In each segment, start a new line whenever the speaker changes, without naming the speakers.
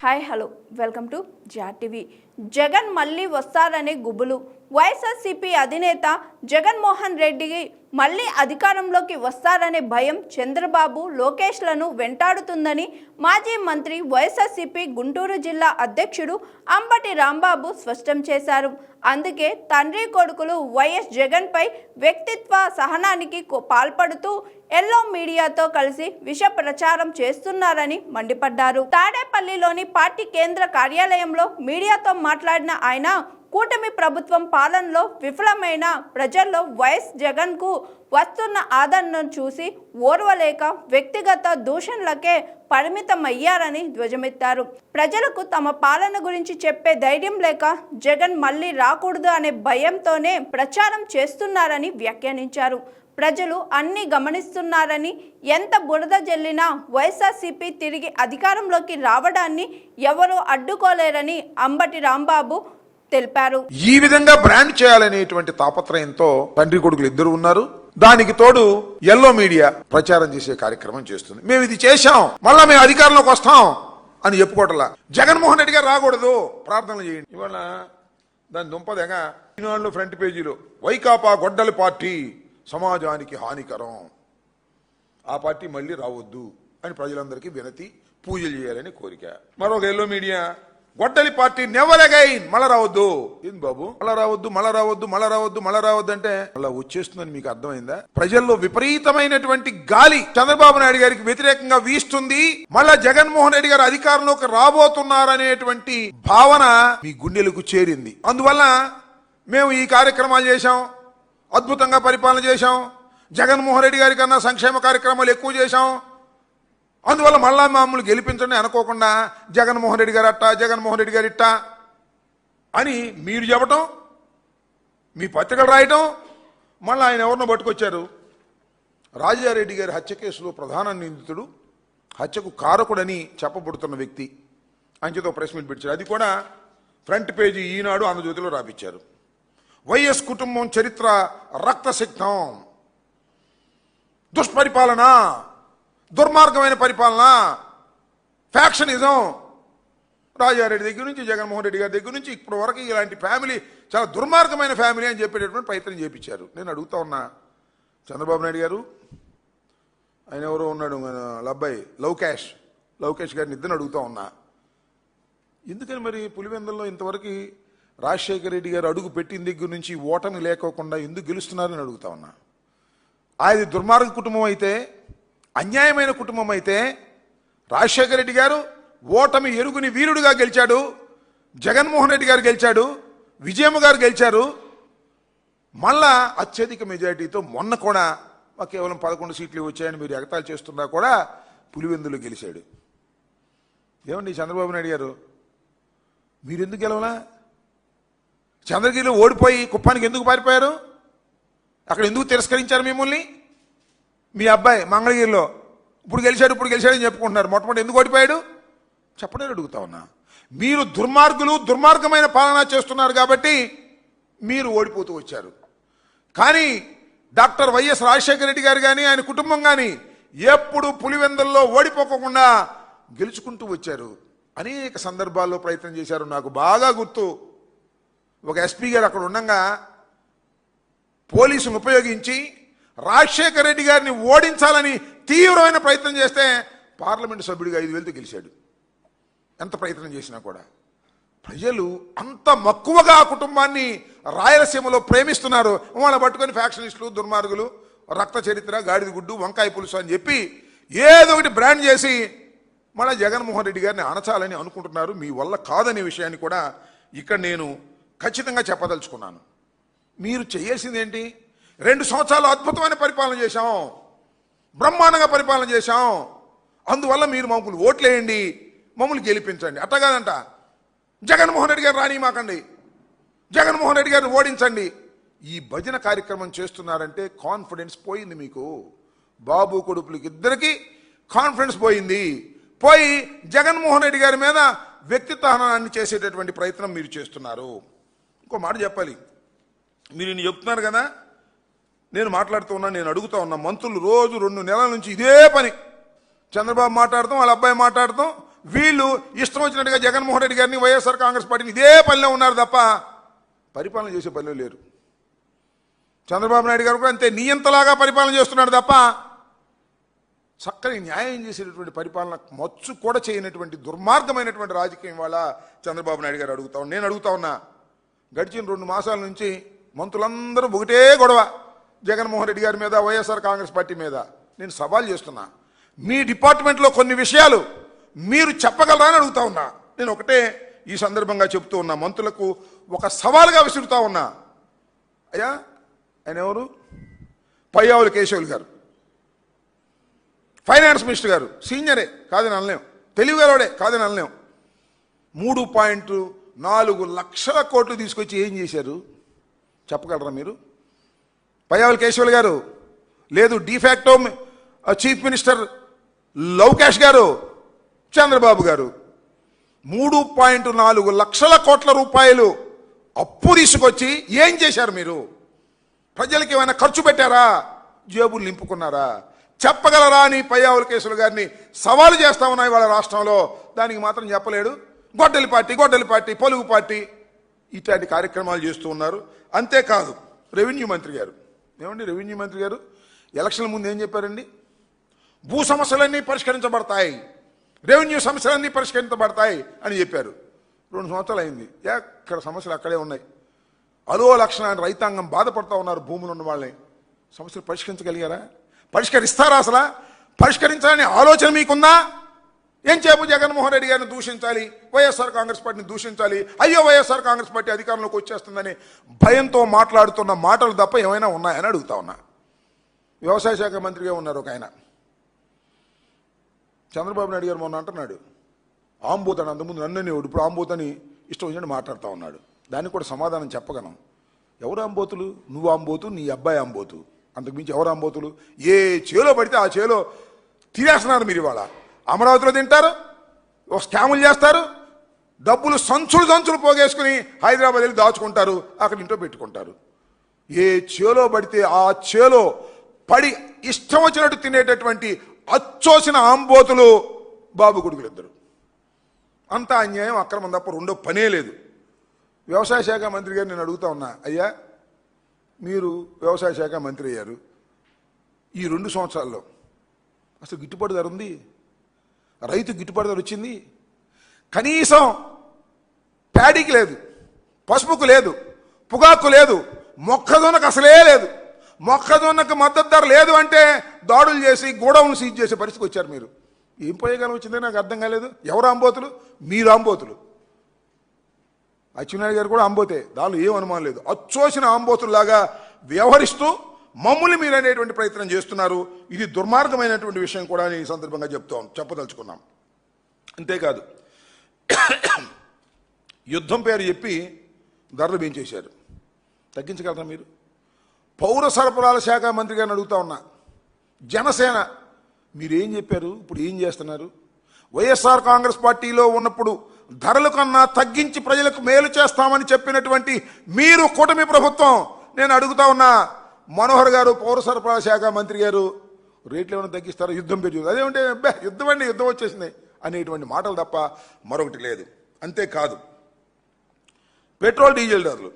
Hi hello welcome to జాటీవీ. జగన్ మళ్ళీ వస్తారనే గుబులు. వైఎస్ఆర్సీపీ అధినేత జగన్మోహన్ రెడ్డికి మళ్ళీ అధికారంలోకి వస్తారనే భయం చంద్రబాబు లోకేష్లను వెంటాడుతుందని మాజీ మంత్రి వైఎస్ఆర్సీపీ గుంటూరు జిల్లా అధ్యక్షుడు అంబటి రాంబాబు స్పష్టం చేశారు. అందుకే తండ్రి కొడుకులు వైఎస్ జగన్పై వ్యక్తిత్వ సహనానికి పాల్పడుతూ ఎల్లో మీడియాతో కలిసి విష ప్రచారం చేస్తున్నారని మండిపడ్డారు. తాడేపల్లిలోని పార్టీ కేంద్ర కార్యాలయంలో మీడియాతో మాట్లాడిన ఆయన కూటమి ప్రభుత్వం పాలనలో విఫలమైన ప్రజల్లో వైఎస్ జగన్ కు వస్తున్న ఆదరణను చూసి ఓర్వలేక వ్యక్తిగత దూషణలకే పరిమితమయ్యారని ధ్వజమెత్తారు. ప్రజలకు తమ పాలన గురించి చెప్పే ధైర్యం లేక జగన్ మళ్ళీ రాకూడదు అనే భయంతోనే ప్రచారం చేస్తున్నారని వ్యాఖ్యానించారు. ప్రజలు అన్ని గమనిస్తున్నారని, ఎంత బురద జల్లినా వైఎస్ఆర్సీపీ తిరిగి అధికారంలోకి రావడాన్ని ఎవరూ అడ్డుకోలేరని అంబటి రాంబాబు తెలిపారు.
ఈ విధంగా బ్రాండ్ చేయాలనేటువంటి తాపత్రయంతో తండ్రి కొడుకులు ఇద్దరు ఉన్నారు. దానికి తోడు ఎల్లో మీడియా ప్రచారం చేసే కార్యక్రమం చేస్తుంది. మేము ఇది చేశాం, మళ్ళా మేము అధికారంలోకి వస్తాం అని చెప్పుకోవట్లా. జగన్మోహన్ రెడ్డి గారు రాకూడదు, ప్రార్థనలు చేయండి. ఇవాళ దాని దుంపదగా ఈనాడులో ఫ్రంట్ పేజీలో వైకాపా గొడ్డలి పార్టీ సమాజానికి హానికరం, ఆ పార్టీ మళ్ళీ రావద్దు అని ప్రజలందరికీ వినతి, పూజలు చేయాలని కోరిక. మరొక ఎల్లో మీడియా గొడ్డలి పార్టీ నెవర్ అగైన్, మళ్ళా రావద్దు. ఏంది బాబు మళ్ళా రావద్దు, మళ్ళా రావద్దు, మళ్ళా రావద్దు, మళ్ళా రావద్దు అంటే మళ్ళా వచ్చేస్తుందని మీకు అర్థమైందా? ప్రజల్లో విపరీతమైనటువంటి గాలి చంద్రబాబు నాయుడు గారికి వ్యతిరేకంగా వీస్తుంది. మళ్ళా జగన్మోహన్ రెడ్డి గారు అధికారంలోకి రాబోతున్నారనేటువంటి భావన మీ గుండెలకు చేరింది. అందువల్ల మేము ఈ కార్యక్రమాలు చేశాం, అద్భుతంగా పరిపాలన చేశాం, జగన్మోహన్ రెడ్డి గారి కన్నా సంక్షేమ కార్యక్రమాలు ఎక్కువ చేశాం, అందువల్ల మళ్ళా మమ్మల్ని గెలిపించండి అనుకోకుండా జగన్మోహన్ రెడ్డి గారు అట్టా, జగన్మోహన్ రెడ్డి గారు ఇట్టా అని మీరు చెప్పటం, మీ పత్రికలు రాయటం. మళ్ళీ ఆయన ఎవరినో పట్టుకొచ్చారు, రాజారెడ్డి గారి హత్య కేసులో ప్రధాన నిందితుడు, హత్యకు కారకుడని చెప్పబడుతున్న వ్యక్తి అంచెతో ప్రెస్ మీట్ పెట్టారు. అది కూడా ఫ్రంట్ పేజీ ఈనాడు ఆంధ్రజ్యోతిలో రాపించారు. వైఎస్ కుటుంబం చరిత్ర రక్తసిక్తం, దుష్పరిపాలన, దుర్మార్గమైన పరిపాలన, ఫ్యాక్షనిజం, రాజారెడ్డి దగ్గర నుంచి జగన్మోహన్ రెడ్డి గారి దగ్గర నుంచి ఇప్పటి వరకు ఇలాంటి ఫ్యామిలీ చాలా దుర్మార్గమైన ఫ్యామిలీ అని చెప్పేటటువంటి ప్రయత్నం చేయించారు. నేను అడుగుతా ఉన్నా, చంద్రబాబు నాయుడు గారు, ఆయన ఎవరో ఉన్నాడు అబ్బాయి లవకేష్ గారిని ఇద్దరిని అడుగుతా ఉన్నా, ఎందుకని మరి పులివెందుల్లో ఇంతవరకు రాజశేఖర రెడ్డి గారు అడుగు పెట్టిన దగ్గర నుంచి ఓటమి లేకోకుండా ఎందుకు గెలుస్తున్నారని అడుగుతా ఉన్నా. ఆయన దుర్మార్గ కుటుంబం అయితే, అన్యాయమైన కుటుంబం అయితే, రాజశేఖర రెడ్డి గారు ఓటమి ఎరుగుని వీరుడుగా గెలిచాడు, జగన్మోహన్ రెడ్డి గారు గెలిచాడు, విజయమ్మ గారు గెలిచారు, మళ్ళా అత్యధిక మెజారిటీతో మొన్న కూడా కేవలం 11 సీట్లు వచ్చాయని మీరు ఎగతాళి చేస్తున్నా కూడా పులివెందులో గెలిచాడు. ఏమండి చంద్రబాబు నాయుడు గారు, మీరెందుకు గెలవలా? చంద్రగిరిలో ఓడిపోయి కుప్పానికి ఎందుకు పారిపోయారు? అక్కడ ఎందుకు తిరస్కరించారు మిమ్మల్ని? మీ అబ్బాయి మంగళగిరిలో ఇప్పుడు గెలిచాడని చెప్పుకుంటున్నారు. మొట్టమొదటి ఎందుకు ఓడిపోయాడు చెప్పడం అడుగుతా ఉన్నా. మీరు దుర్మార్గమైన పాలన చేస్తున్నారు కాబట్టి మీరు ఓడిపోతూ వచ్చారు. కానీ డాక్టర్ వైఎస్ రాజశేఖర రెడ్డి గారు కానీ ఆయన కుటుంబం కానీ ఎప్పుడు పులివెందుల్లో ఓడిపోకుండా గెలుచుకుంటూ వచ్చారు. అనేక సందర్భాల్లో ప్రయత్నం చేశారు. నాకు బాగా గుర్తు, ఒక ఎస్పీ గారు అక్కడ ఉండగా పోలీసును ఉపయోగించి రాజశేఖర రెడ్డి గారిని ఓడించాలని తీవ్రమైన ప్రయత్నం చేస్తే పార్లమెంటు సభ్యుడిగా 5,000తో గెలిచాడు. ఎంత ప్రయత్నం చేసినా కూడా ప్రజలు అంత మక్కువగా ఆ కుటుంబాన్ని రాయలసీమలో ప్రేమిస్తున్నారు. వాళ్ళ పట్టుకొని ఫ్యాక్షనిస్టులు, దుర్మార్గులు, రక్త చరిత్ర, గాడిద గుడ్డు, వంకాయ పులుసు అని చెప్పి ఏదో ఒకటి బ్రాండ్ చేసి మళ్ళీ జగన్మోహన్ రెడ్డి గారిని అణచాలని అనుకుంటున్నారు. మీ వల్ల కాదనే విషయాన్ని కూడా ఇక్కడ నేను ఖచ్చితంగా చెప్పదలుచుకున్నాను. మీరు చేయాల్సింది ఏంటి? 2 సంవత్సరాలు అద్భుతమైన పరిపాలన చేశాం, బ్రహ్మాండంగా పరిపాలన చేశాం, అందువల్ల మీరు మమ్మల్ని ఓట్లేయండి, మమ్మల్ని గెలిపించండి. అట్టగాదంట జగన్మోహన్ రెడ్డి గారు రానిమాకండి, జగన్మోహన్ రెడ్డి గారిని ఓడించండి. ఈ భజన కార్యక్రమం చేస్తున్నారంటే కాన్ఫిడెన్స్ పోయింది మీకు. బాబు కొడుకులకి ఇద్దరికి కాన్ఫిడెన్స్ పోయి జగన్మోహన్ రెడ్డి గారి మీద వ్యక్తిత్వాన్ని చేసేటటువంటి ప్రయత్నం మీరు చేస్తున్నారు. ఇంకో మాట చెప్పాలి, మీరు ఇన్ని చెప్తున్నారు కదా, నేను మాట్లాడుతూ ఉన్నా, నేను అడుగుతా ఉన్నా, మంత్రులు రోజు 2 నెలల నుంచి ఇదే పని, చంద్రబాబు మాట్లాడతాం, వాళ్ళ అబ్బాయి మాట్లాడతాం, వీళ్ళు ఇష్టం వచ్చినట్టుగా జగన్మోహన్ రెడ్డి గారిని వైఎస్ఆర్ కాంగ్రెస్ పార్టీని ఇదే పనిలో ఉన్నారు తప్ప పరిపాలన చేసే పనిలో లేరు. చంద్రబాబు నాయుడు గారు కూడా అంతే నియంతలాగా పరిపాలన చేస్తున్నాడు తప్ప చక్కని న్యాయం చేసేటటువంటి పరిపాలన మచ్చు కూడా చేయనటువంటి దుర్మార్గమైనటువంటి రాజకీయం వాళ్ళ చంద్రబాబు నాయుడు గారు నేను అడుగుతా ఉన్నా. గడిచిన 2 మాసాల నుంచి మంత్రులందరూ ఒకటే గొడవ జగన్మోహన్ రెడ్డి గారి మీద, వైఎస్ఆర్ కాంగ్రెస్ పార్టీ మీద. నేను సవాల్ చేస్తున్నా, మీ డిపార్ట్మెంట్లో కొన్ని విషయాలు మీరు చెప్పగలరా అని అడుగుతా ఉన్నా. నేను ఒకటే ఈ సందర్భంగా చెప్తూ ఉన్నా, మంత్రులకు ఒక సవాల్గా విసురుతా ఉన్నా. అయ్యా, ఆయన ఎవరు? పయ్యావుల కేశవులు గారు, ఫైనాన్స్ మినిస్టర్ గారు, సీనియరే కాదని అనలేం, తెలివిగలవాడే కాదని అనలేం. 3.4 లక్షల కోట్లు తీసుకొచ్చి ఏం చేశారు చెప్పగలరా మీరు? పయ్యావుల కేశవులు గారు, లేదు డిఫాక్టో చీఫ్ మినిస్టర్ లోకేష్ గారు, చంద్రబాబు గారు 3.4 లక్షల కోట్ల రూపాయలు అప్పు తీసుకొచ్చి ఏం చేశారు మీరు? ప్రజలకి ఏమైనా ఖర్చు పెట్టారా? జేబులు నింపుకున్నారా? చెప్పగలరా అని పయ్యావుల కేసులు గారిని సవాలు చేస్తా ఉన్నాయి వాళ్ళ రాష్ట్రంలో. దానికి మాత్రం చెప్పలేడు. గొడ్డలి పార్టీ, పొలుగు పార్టీ ఇట్లాంటి కార్యక్రమాలు చేస్తూ ఉన్నారు. అంతేకాదు రెవెన్యూ మంత్రి గారు, ఏమండి రెవెన్యూ మంత్రి గారు ఎలక్షన్ల ముందు ఏం చెప్పారండి? భూ సమస్యలన్నీ పరిష్కరించబడతాయి, రెవెన్యూ సమస్యలన్నీ పరిష్కరించబడతాయి అని చెప్పారు. 2 సంవత్సరాలు అయింది, ఎక్కడ సమస్యలు అక్కడే ఉన్నాయి. అదో లక్షణాన్ని రైతాంగం బాధపడుతూ ఉన్నారు. భూములు ఉన్న వాళ్ళని సమస్యలు పరిష్కరించగలిగారా? పరిష్కరిస్తారా? అసలు పరిష్కరించాలని ఆలోచన మీకుందా? ఏం చెప్పు జగన్మోహన్ రెడ్డి గారిని దూషించాలి, వైఎస్ఆర్ కాంగ్రెస్ పార్టీని దూషించాలి, అయ్యో వైఎస్ఆర్ కాంగ్రెస్ పార్టీ అధికారంలోకి వచ్చేస్తుందని భయంతో మాట్లాడుతున్న మాటలు తప్ప ఏమైనా ఉన్నాయని అడుగుతా ఉన్నా. వ్యవసాయ శాఖ మంత్రిగా ఉన్నారు ఒక ఆయన, చంద్రబాబు నాయుడు గారు మొన్న అంటున్నాడు ఆంబోతని, అంతకుముందు నన్ను ఇప్పుడు ఆంబోతని ఇష్టం వచ్చినట్టు మాట్లాడుతూ ఉన్నాడు. దానికి కూడా సమాధానం చెప్పగలను. ఎవరు ఆంబోతులు? నువ్వు ఆంబోతు, నీ అబ్బాయి ఆంబోతు, అంతకుమించి ఎవరు ఆంబోతులు? ఏ చేలో పడితే ఆ చేలో తినేస్తున్నారు మీరు. ఇవాళ అమరావతిలో తింటారు, ఒక స్కాములు చేస్తారు, డబ్బులు సంచులు పోగేసుకుని హైదరాబాద్ వెళ్ళి దాచుకుంటారు, అక్కడ ఇంట్లో పెట్టుకుంటారు. ఏ చేలో పడితే ఆ చేలో పడి ఇష్టం వచ్చినట్టు తినేటటువంటి అచ్చోసిన ఆంబోతులు బాబు కొడుకులు ఇద్దరు. అంత అన్యాయం, అక్రమం తప్ప రెండో పనే లేదు. వ్యవసాయ శాఖ మంత్రి గారు నేను అడుగుతా ఉన్నా, అయ్యా మీరు వ్యవసాయ శాఖ మంత్రి అయ్యారు, ఈ 2 సంవత్సరాల్లో అసలు గిట్టుబాటు ధర ఉంది? రైతు గిట్టుబాటు ధర వచ్చింది? కనీసం ప్యాడీకి లేదు, పసుపుకు లేదు, పొగాకు లేదు, మొక్కజొన్నకు అసలే లేదు. మొక్కజొన్నకు మద్దతు ధర లేదు అంటే దాడులు చేసి గోడౌన్లు సీజ్ చేసే పరిస్థితికి వచ్చారు మీరు. ఏం పోయేకాలం వచ్చిందో నాకు అర్థం కాలేదు. ఎవరు ఆంబోతులు? మీరు ఆంబోతులు. అచ్చెన్నాయుడు గారు కూడా ఆంబోతే, దానిలో ఏం అనుమానం లేదు. అచ్చోసిన ఆంబోతుల్లాగా వ్యవహరిస్తూ మమ్ముల్ని మీరు అనేటువంటి ప్రయత్నం చేస్తున్నారు. ఇది దుర్మార్గమైనటువంటి విషయం కూడా ఈ సందర్భంగా చెప్పదలుచుకున్నాం. అంతేకాదు యుద్ధం పేరు చెప్పి ధరలు పెంచేశారు. తగ్గించగలరా మీరు? పౌర సరఫరాల శాఖ మంత్రి గారిని అడుగుతా ఉన్నా, జనసేన మీరేం చెప్పారు, ఇప్పుడు ఏం చేస్తున్నారు? వైఎస్ఆర్ కాంగ్రెస్ పార్టీలో ఉన్నప్పుడు ధరల కన్నా తగ్గించి ప్రజలకు మేలు చేస్తామని చెప్పినటువంటి మీరు కూటమి ప్రభుత్వం, నేను అడుగుతా ఉన్నా మనోహర్ గారు పౌర సరఫరాల శాఖ మంత్రి గారు, రేట్లు ఏమైనా తగ్గిస్తారో? యుద్ధం పేరు అదేమంటే యుద్ధం వచ్చేసింది అనేటువంటి మాటలు తప్ప మరొకటి లేదు. అంతేకాదు పెట్రోల్ డీజిల్ ధరలు,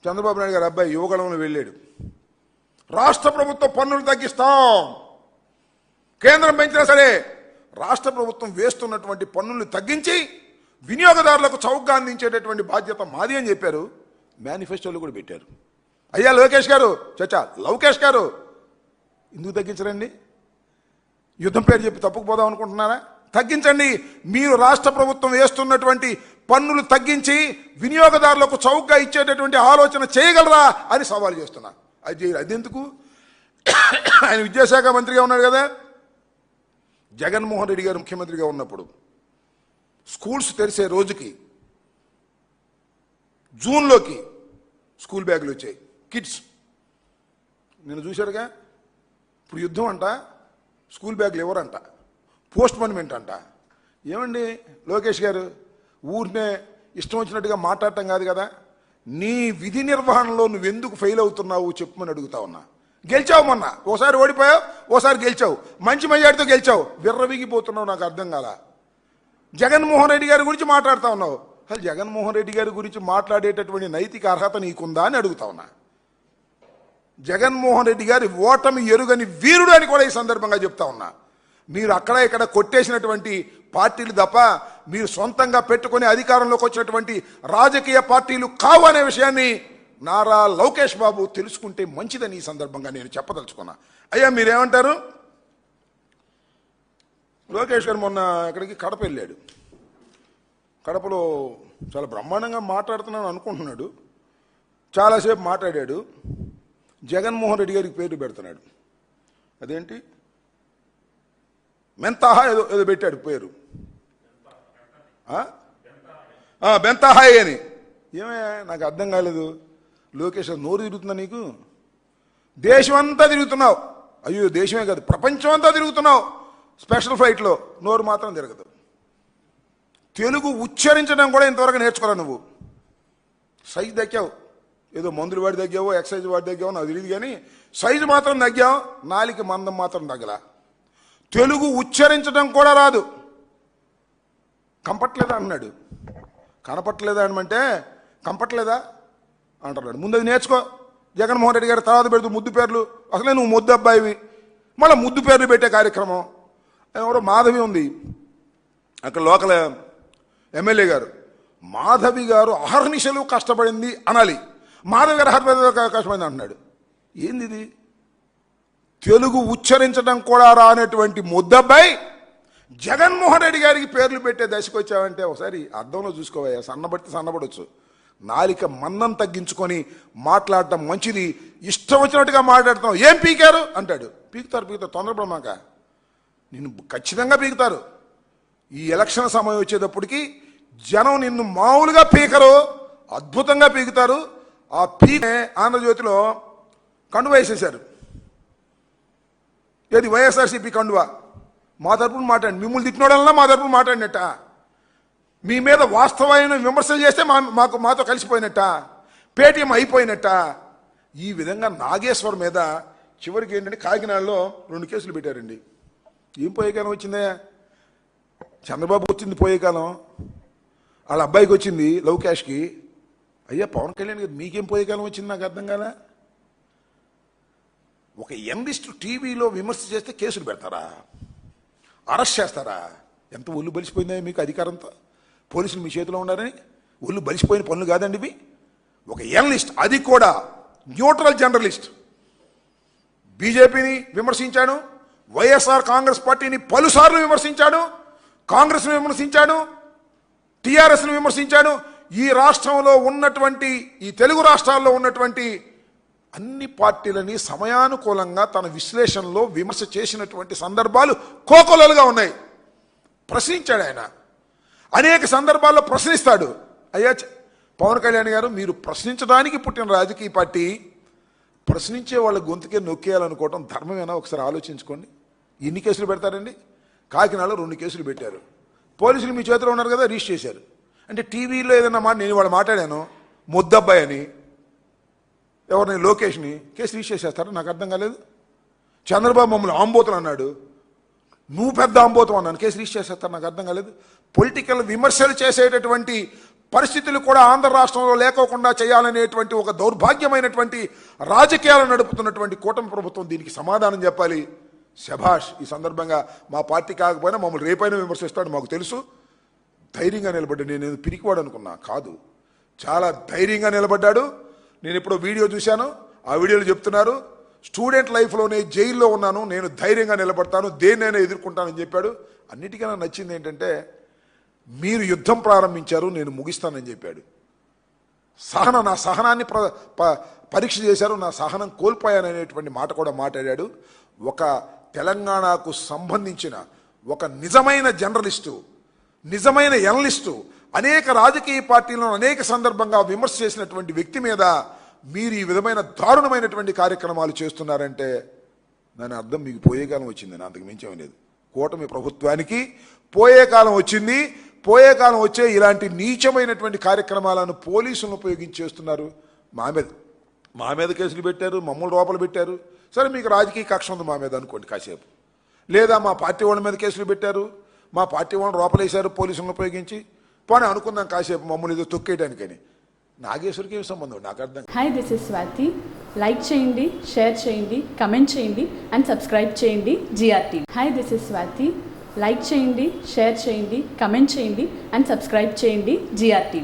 చంద్రబాబు నాయుడు గారు అబ్బాయి యువగళంలో వెళ్ళాడు, రాష్ట్ర ప్రభుత్వం పన్నులు తగ్గిస్తాం, కేంద్రం పెంచినా సరే రాష్ట్ర ప్రభుత్వం వేస్తున్నటువంటి పన్నులు తగ్గించి వినియోగదారులకు చౌకగా అందించేటటువంటి బాధ్యత మాది అని చెప్పారు. మేనిఫెస్టోలు కూడా పెట్టారు. అయ్యా లోకేష్ గారు, లవకేష్ గారు, ఎందుకు తగ్గించరండి? యుద్ధం పేరు చెప్పి తప్పుకుపోదాం అనుకుంటున్నారా? తగ్గించండి. మీరు రాష్ట్ర ప్రభుత్వం వేస్తున్నటువంటి పన్నులు తగ్గించి వినియోగదారులకు చౌకగా ఇచ్చేటటువంటి ఆలోచన చేయగలరా అని సవాల్ చేస్తున్నా. అదెందుకు? ఆయన విద్యాశాఖ మంత్రిగా ఉన్నాడు కదా. జగన్మోహన్ రెడ్డి గారు ముఖ్యమంత్రిగా ఉన్నప్పుడు స్కూల్స్ తెరిసే రోజుకి జూన్లోకి స్కూల్ బ్యాగులు వచ్చాయి, కిడ్స్. నేను చూశారుగా. ఇప్పుడు యుద్ధం అంట, స్కూల్ బ్యాగులు ఎవరంట, పోస్ట్పోన్మెంట్ అంట. ఏమండి లోకేష్ గారు, ఊరినే ఇష్టం వచ్చినట్టుగా మాట్లాడటం కాదు కదా. నీ విధి నిర్వహణలో నువ్వెందుకు ఫెయిల్ అవుతున్నావు చెప్పమని అడుగుతా ఉన్నా. గెలిచావు మొన్న, ఓసారి ఓడిపోయావు, ఓసారి గెలిచావు, మంచి మెజార్టీతో గెలిచావు, విర్రవీగిపోతున్నావు. నాకు అర్థం కాల. జగన్మోహన్ రెడ్డి గారి గురించి మాట్లాడుతూ ఉన్నావు. అసలు జగన్మోహన్ రెడ్డి గారి గురించి మాట్లాడేటటువంటి నైతిక అర్హత నీకుందా అని అడుగుతా ఉన్నా. జగన్మోహన్ రెడ్డి గారి ఓటమి ఎరుగని వీరుడు అని కూడా ఈ సందర్భంగా చెప్తా ఉన్నా. మీరు అక్కడ ఇక్కడ కొట్టేసినటువంటి పార్టీలు తప్ప మీరు సొంతంగా పెట్టుకుని అధికారంలోకి వచ్చినటువంటి రాజకీయ పార్టీలు కావు అనే విషయాన్ని నారా లోకేష్ బాబు తెలుసుకుంటే మంచిదని ఈ సందర్భంగా నేను చెప్పదలుచుకున్నా. అయ్యా మీరేమంటారు? లోకేష్ గారు మొన్న ఇక్కడికి కడప వెళ్ళాడు. కడపలో చాలా బ్రహ్మాండంగా మాట్లాడుతున్నాను అనుకుంటున్నాడు. చాలాసేపు మాట్లాడాడు. జగన్మోహన్ రెడ్డి గారికి పేరు పెడుతున్నాడు. అదేంటి మెంతాహా ఏదో ఏదో పెట్టాడు పేరు, బెంతాహాయ్ అని. ఏమే నాకు అర్థం కాలేదు. లోకేష్ నోరు తిరుగుతుందా నీకు? దేశం అంతా తిరుగుతున్నావు. అయ్యో దేశమే కాదు ప్రపంచం అంతా తిరుగుతున్నావు స్పెషల్ ఫ్లైట్లో, నోరు మాత్రం తిరగదు. తెలుగు ఉచ్చరించడం కూడా ఇంతవరకు నేర్చుకోరా నువ్వు. సైజు దక్కావు, ఏదో మందులు వాడి తగ్గావో ఎక్సైజ్ వాడి తగ్గావో నాకు తెలియదు, కానీ సైజు మాత్రం తగ్గావు, నాలిక మందం మాత్రం తగ్గలా. తెలుగు ఉచ్చరించడం కూడా రాదు. కంపట్లేదా అన్నాడు. కనపట్లేదా అనమంటే కంపట్లేదా అంటున్నాడు. ముందు అది నేర్చుకో. జగన్మోహన్ రెడ్డి గారి తర్వాత పెడుతూ ముద్దు పేర్లు, అసలే నువ్వు ముద్దు అబ్బాయివి, మళ్ళీ ముద్దు పేర్లు పెట్టే కార్యక్రమం. ఎవరో మాధవి ఉంది అక్కడ లోకల్ ఎమ్మెల్యే గారు, మాధవి గారు అహర్నిశలు కష్టపడింది అనాలి, మాధవి గారు కష్టపడింది అంటున్నాడు. ఏంది ఇది? తెలుగు ఉచ్చరించడం కూడా రానటువంటి ముద్దబ్బాయి జగన్మోహన్ రెడ్డి గారికి పేర్లు పెట్టే దశకు వచ్చావంటే ఒకసారి అర్థంలో చూసుకోవయ్యా. సన్నబడితే సన్నబడవచ్చు, నాలిక మందం తగ్గించుకొని మాట్లాడటం మంచిది. ఇష్టం వచ్చినట్టుగా మాట్లాడతాం. ఏం పీకారు అంటాడు. పీకుతారు తొందరపడమాక, నిన్ను ఖచ్చితంగా పీకుతారు. ఈ ఎలక్షన్ సమయం వచ్చేటప్పటికి జనం నిన్ను మామూలుగా పీకరు, అద్భుతంగా పీకుతారు. ఆ పీకే ఆంధ్రజ్యోతిలో కండువా వేసేశారు. ఏది వైఎస్ఆర్సీపీ కండువా. మా తరపున మాట్లాడి మిమ్మల్ని తిట్టినోడల్లా మా తరపున మాట్లాడినట్ట, మీ మీద వాస్తవమైన విమర్శలు చేస్తే మాతో కలిసిపోయినట్ట, పేటీఎం అయిపోయినట్ట. ఈ విధంగా నాగేశ్వర్ మీద చివరికి ఏంటంటే కాకినాడలో 2 కేసులు పెట్టారండి. ఏం పోయే కాలం వచ్చిందే? చంద్రబాబు వచ్చింది పోయే కాలం, వాళ్ళ అబ్బాయికి వచ్చింది లవ్ క్యాష్కి. అయ్యా పవన్ కళ్యాణ్ గారు మీకేం పోయే కాలం వచ్చింది? నాకు అర్థం కాలే. ఒక యంగిస్ట్ టీవీలో విమర్శ చేస్తే కేసులు పెడతారా, అరెస్ట్ చేస్తారా? ఎంత ఒళ్ళు బలిసిపోయిందా మీకు అధికారంతో? పోలీసులు మీ చేతిలో ఉన్నారని ఒళ్ళు బలిసిపోయిన పనులు కాదండి ఇవి. ఒక జర్నలిస్ట్, అది కూడా న్యూట్రల్ జర్నలిస్ట్, బీజేపీని విమర్శించాడు, వైఎస్ఆర్ కాంగ్రెస్ పార్టీని పలుసార్లు విమర్శించాడు, కాంగ్రెస్ను విమర్శించాడు, టీఆర్ఎస్ను విమర్శించాడు. ఈ రాష్ట్రంలో ఉన్నటువంటి, ఈ తెలుగు రాష్ట్రాల్లో ఉన్నటువంటి అన్ని పార్టీలని సమయానుకూలంగా తన విశ్లేషణలో విమర్శ చేసినటువంటి సందర్భాలు కోకొల్లలుగా ఉన్నాయి. ప్రశ్నించాడు ఆయన, అనేక సందర్భాల్లో ప్రశ్నిస్తాడు. అయ్యా పవన్ కళ్యాణ్ గారు, మీరు ప్రశ్నించడానికి పుట్టిన రాజకీయ పార్టీ, ప్రశ్నించే వాళ్ళ గొంతుకే నొక్కేయాలనుకోవటం ధర్మమేనా? ఒకసారి ఆలోచించుకోండి. ఎన్ని కేసులు పెడతారండి? కాకినాడలో 2 కేసులు పెట్టారు. పోలీసులు మీ చేతిలో ఉన్నారు కదా, రిజిస్టర్ చేశారు. అంటే టీవీలో ఏదన్నా మాట నేను వాళ్ళు మాట్లాడాను ముద్దబ్బాయి అని, ఎవరిని లోకేష్ని, కేసు రిజిస్టర్ చేస్తారా? నాకు అర్థం కాలేదు. చంద్రబాబు మమ్మల్ని ఆంబోతులు అన్నాడు, నువ్వు పెద్ద ఆంబోతం అన్నాను, కేసు రిజిస్టర్ చేస్తారు? నాకు అర్థం కాలేదు. పొలిటికల్ విమర్శలు చేసేటటువంటి పరిస్థితులు కూడా ఆంధ్ర రాష్ట్రంలో లేకోకుండా చేయాలనేటువంటి ఒక దౌర్భాగ్యమైనటువంటి రాజకీయాలు నడుపుతున్నటువంటి కూటమి ప్రభుత్వం దీనికి సమాధానం చెప్పాలి. శభాష్. ఈ సందర్భంగా మా పార్టీ కాకపోయినా మమ్మల్ని రేపైనా విమర్శిస్తాడు, మాకు తెలుసు. ధైర్యంగా నిలబడ్డాడు. నేను పిరికివాడు అనుకున్నా, కాదు, చాలా ధైర్యంగా నిలబడ్డాడు. నేను ఇప్పుడు వీడియో చూశాను, ఆ వీడియోలో చెప్తున్నారు, స్టూడెంట్ లైఫ్లోనే జైల్లో ఉన్నాను, నేను ధైర్యంగా నిలబడతాను, దేన్నైనా ఎదుర్కొంటానని చెప్పాడు. అన్నిటికన్నా నచ్చింది ఏంటంటే, మీరు యుద్ధం ప్రారంభించారు, నేను ముగిస్తానని చెప్పాడు. నా సహనాన్ని పరీక్ష చేశారు, నా సహనం కోల్పోయాననేటువంటి మాట కూడా మాట్లాడాడు. ఒక తెలంగాణకు సంబంధించిన ఒక నిజమైన జర్నలిస్టు, నిజమైన ఎనలిస్టు, అనేక రాజకీయ పార్టీలను అనేక సందర్భంగా విమర్శ చేసినటువంటి వ్యక్తి మీద మీరు ఈ విధమైన దారుణమైనటువంటి కార్యక్రమాలు చేస్తున్నారంటే దాని అర్థం మీకు పోయే కాలం వచ్చిందని, అంతకు మించేమీ లేదు. కూటమి ప్రభుత్వానికి పోయే కాలం వచ్చింది. పోయే కాలం వచ్చే ఇలాంటి నీచమైనటువంటి కార్యక్రమాలను పోలీసులను ఉపయోగించి చేస్తున్నారు. మా మీద మా మీద కేసులు పెట్టారు, మమ్మల్ని లోపల పెట్టారు. సరే మీకు రాజకీయ కక్ష ఉంది మా మీద అనుకోండి కాసేపు. లేదా మా పార్టీ వాళ్ళ మీద కేసులు పెట్టారు, మా పార్టీ వాళ్ళని లోపలేశారు పోలీసులను ఉపయోగించి, పోనీ అనుకుందాం కాసేపు మమ్మల్ని ఏదో తొక్కేయడానికని. నాగేశ్వరికి ఏం సంబంధం నాకు అర్థం కాదు.
Hi, this is Swathi. Like చేయండి, షేర్ చేయండి, కమెంట్ చేయండి అండ్ సబ్స్క్రైబ్ చేయండి GRT. Hi, this is Swathi. Like చేయండి, షేర్ చేయండి, కమెంట్ చేయండి అండ్ సబ్స్క్రైబ్ చేయండి జిఆర్టీ.